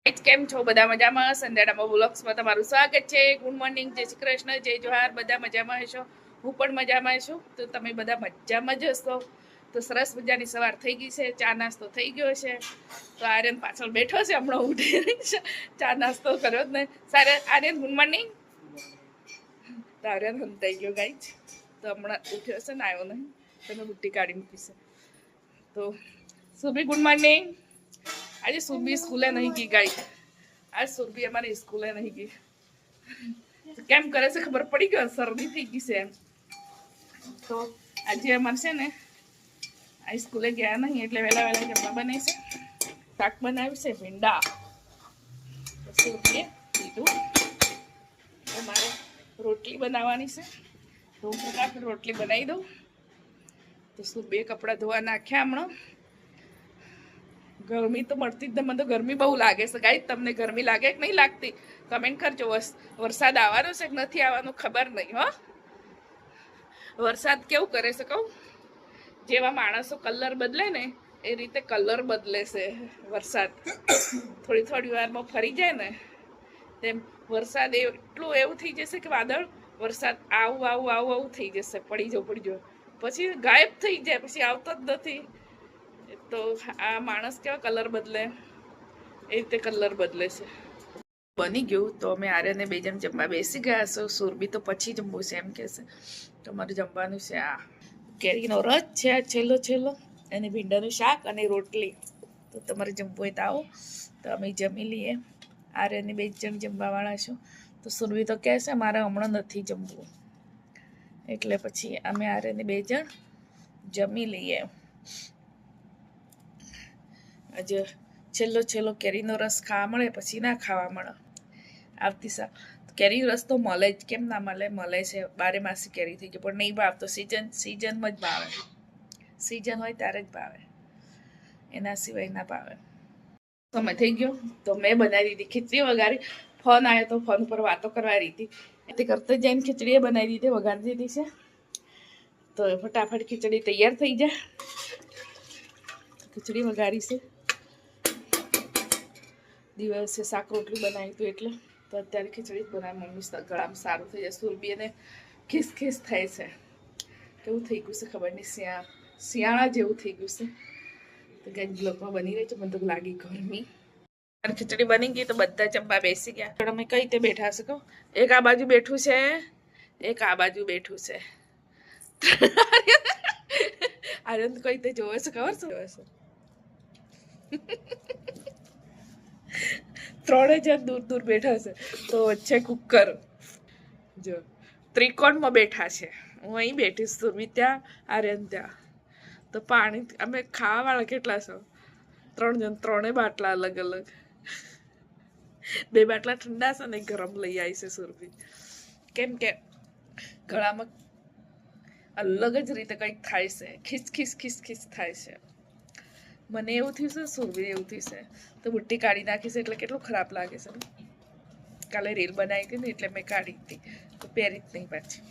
કેમ છો બધા મજામાં? સંધ્યાડામાં વ્લોગ્સમાં તમારું સ્વાગત છે. ગુડ મોર્નિંગ, જય શ્રી કૃષ્ણ, જય જોહાર. બધા મજામાં હશો, હું પણ મજામાં છું. તો તમે બધા મજામાં જ હશો. તો સરસ મજાની સવાર થઈ ગઈ છે, ચા નાસ્તો થઈ ગયો છે. તો આર્યન પાછળ બેઠો છે, હમણાં ઉઠી ચા નાસ્તો કર્યો જ નહીં. સારે આર્યન ગુડ મોર્નિંગ. તો આર્યન હંતાઈ ગયો ગાઈ, તો હમણાં ઉઠ્યો છે ને આવ્યો નહીં, તમે બુટ્ટી કાઢી મૂકી છે. તો સુભી ગુડ મોર્નિંગ. આજે સુરભી સ્કૂલે નહીં ગઈ ગાઈ, આજ સુરભી અમારી સ્કૂલે નહીં ગઈ. કેમ કરે છે ખબર પડી ગયો, શરદી થઈ ગઈ છે એમ. તો આજે અમારે છે ને આ સ્કૂલે ગયા નહીં એટલે વહેલા વહેલા જમવા બને છે. શાક બનાવ્યું છે ભીંડા, સુરભીએ કીધું તો મારે રોટલી બનાવવાની છે, તો હું ફટાફટ રોટલી બનાવી દઉં. તો સુરભીએ કપડાં ધોવા નાખ્યા હમણાં. ગરમી તો મળતી જ, મને તો ગરમી બહુ લાગે છે ગાઈ. તમને ગરમી લાગે કે નહીં લાગતી કમેન્ટ કરજો. વરસાદ આવવાનો છે કે નથી આવવાનો ખબર નહીં. હો, વરસાદ કેવું કરે છે કહું, જેવા માણસો કલર બદલે ને એ રીતે કલર બદલે છે વરસાદ. થોડી થોડી વારમાં ફરી જાય ને તેમ વરસાદ એટલું એવું થઈ જશે કે વાદળ વરસાદ આવું આવું આવું આવું થઈ જશે, પડી જાવ પછી ગાયબ થઈ જાય, પછી આવતો જ નથી. તો આ માણસ કેવા કલર બદલે એ રીતે કલર બદલે છે. બની ગયું તો અમે આર્યને બે જણ જમવા બેસી ગયા છો. સુરભી તો પછી જમવું છે એમ કે છે. તમારું જમવાનું છે આ કેરીનો રસ છે, આ છેલ્લો અને ભીંડાનું શાક અને રોટલી. તો તમારે જમવું હોય તો આવો, તો અમે જમી લઈએ. આર્યને બે જણ જમવાવાળા છો. તો સુરભી તો કહે છે મારે હમણાં નથી જમવું, એટલે પછી અમે આર્યને બે જણ જમી લઈએ. આજે છેલ્લો કેરીનો રસ ખાવા મળે, પછી ના ખાવા મળે. આવતી સાલ કેરી રસ તો મળે જ, કેમ ના મળે છે. 12 માસી કેરી થઈ ગઈ, પણ નહીં ભાવતો. સિઝનમાં જ ભાવે, સિઝન હોય ત્યારે જ ભાવે, એના સિવાય ના ભાવે. સમય થઈ ગયો તો મેં બનાવી દીધી ખીચડી વઘારી. ફોન આવ્યો તો ફોન પર વાતો કરવા રહી હતી, તે કરતા જઈને ખીચડીએ બનાવી દીધી, વઘારી દીધી છે. તો ફટાફટ ખીચડી તૈયાર થઈ જાય. ખીચડી વઘારી છે, દિવસે શાક રોટલી બનાવી હતું એટલે. તો અત્યારે ખીચડી જ બનાવી. મમ્મી ગળામાં સારું થઈ જાય. સુરભીને ખીસ થાય છે, કેવું થઈ ગયું છે ખબર નહીં, શિયાળા જેવું થઈ ગયું છે. તો કંઈક બ્લોકમાં બની રહી છે, મને તો લાગી ગરમી. અને ખીચડી બની ગઈ તો બધા જમવા બેસી ગયા. અમે કઈ રીતે બેઠા છે કહો, એક આ બાજુ બેઠું છે, એક આ બાજુ બેઠું છે. આનંદ કઈ રીતે જોવે છે ખબર છે, જોવે છે. ત્રણે જણ દૂર બેઠા છે. તો વચ્ચે કુકર જો ત્રિકોણમાં બેઠા છે. હું અહીં બેઠી, સુરભી ત્યાં, આર્યન ત્યાં. તો પાણી અમે ખાવાવાળા કેટલા છો? 3 જણ, 3 બાટલા અલગ અલગ. 2 બાટલા ઠંડા છે ને ગરમ લઈ આવી છે સુરભી. કેમ કે ગળામાં અલગ જ રીતે કંઈક થાય છે, ખીસ થાય છે. મને એવું થયું છે, સુરભી એવું થયું છે. તો બુટ્ટી કાઢી નાખી છે એટલે કેટલું ખરાબ લાગે છે. કાલે રીલ બનાવી હતી ને એટલે મેં કાઢી હતી, તો પહેરી જ નહીં પાછી.